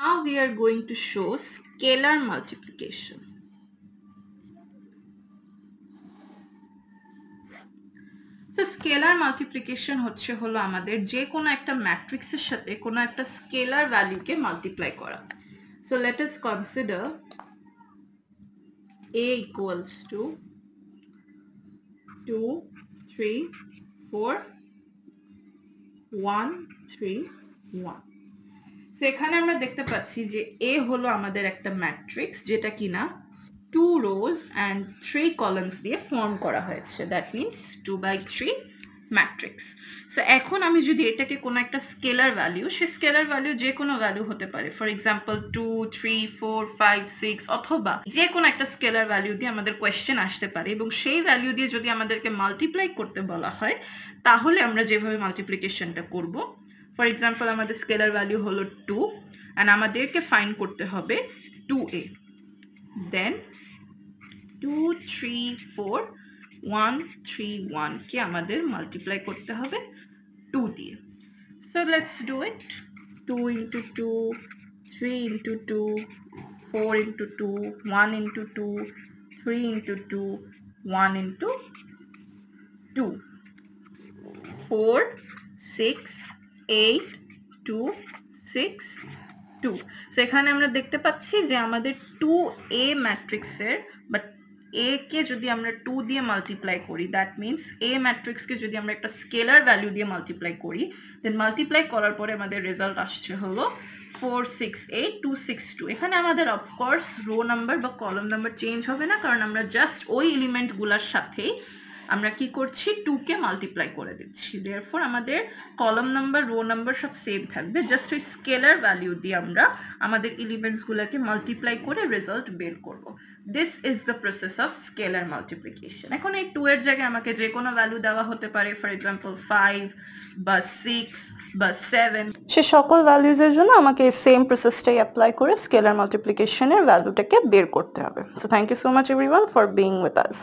Now we are going to show scalar multiplication. So scalar multiplication হলো আমাদের যে কোনো একটা ম্যাট্রিক্সের সাথে কোনো একটা স্কেলার ভ্যালুকে মাল্টিপ্লাই করা. So let us consider A equals to 2, 3, 4, 1, 3, 1. So এখানে আমরা দেখতে পাচ্ছি যে A হলো আমাদের একটা ম্যাট্রিক্স যেটা কিনা 2 rows and 3 columns দিয়ে ফর্ম করা হয়েছে. That means 2 by 3 matrix. So এখন আমি যদি এটাকে কোনো একটা স্কেলার ভ্যালু, সে স্কেলার ভ্যালু যে কোনো ভ্যালু হতে পারে. ফর এক্সাম্পল 2, 3, 4, 5, 6 অথবা যে কোনো একটা স্কেলার ভ্যালু দিয়ে আমাদের কোয়েশ্চেন আসতে পারে এবং সেই ভ্যালু দিয়ে যদি আমাদেরকে মাল্টিপ্লাই করতে বলা হয় তাহলে আমরা যেভাবে মাল্টিপ্লিকেশনটা করব. ফর এক্সাম্পল আমাদের স্কেলার ভ্যালু হলো 2 and আমাদেরকে ফাইন্ড করতে হবে 2a. দেন 2, 3, 4, 1, 3, 1 কে আমাদের মাল্টিপ্লাই করতে হবে 2 দিয়ে. So let's do it. 2 into 2, 3 into 2, 4 into 2, 1 into 2, 3 into 2, 1 into 2, 4, 6, 8, 2, 6, 2. So এখানে আমরা দেখতে পাচ্ছি যে আমাদের 2a ম্যাট্রিক্সের বাট a কে যদি আমরা 2 দিয়ে মাল্টিপ্লাই করি, দ্যাট মিন্স a ম্যাট্রিক্সকে যদি আমরা একটা স্কেলার ভ্যালু দিয়ে মাল্টিপ্লাই করি, দেন মাল্টিপ্লাই করার পরে আমাদের রেজাল্ট আসছে হলো 4, 6, 8, 2, 6, 2. এখানে আমাদের অফকোর্স রো নাম্বার বা কলাম নাম্বার চেঞ্জ হবে না, কারণ আমরা জাস্ট ওই এলিমেন্টগুলোর সাথেই আমরা কি করছি 2 কে মাল্টিপ্লাই করে দিচ্ছি. দেয়ারফর আমাদের কলাম নাম্বার রো নাম্বার সব সেম থাকবে, জাস্ট ওই স্কেলার ভ্যালু দিয়ে আমরা আমাদের এলিমেন্টসগুলোকে মাল্টিপ্লাই করে রেজাল্ট বের করব. This is the process of scalar multiplication. এখন এই 2 এর জায়গায় আমাকে যে কোনো ভ্যালু দেওয়া হতে পারে, ফর এক্সাম্পল 5 বা 6 বা 7. সে সকল ভ্যালুজের জন্য আমাকে এই সেম প্রসেসটাই অ্যাপ্লাই করে স্কেলার মাল্টিপ্লিকেশনের ভ্যালুটাকে বের করতে হবে. So thank you so much everyone for being with us.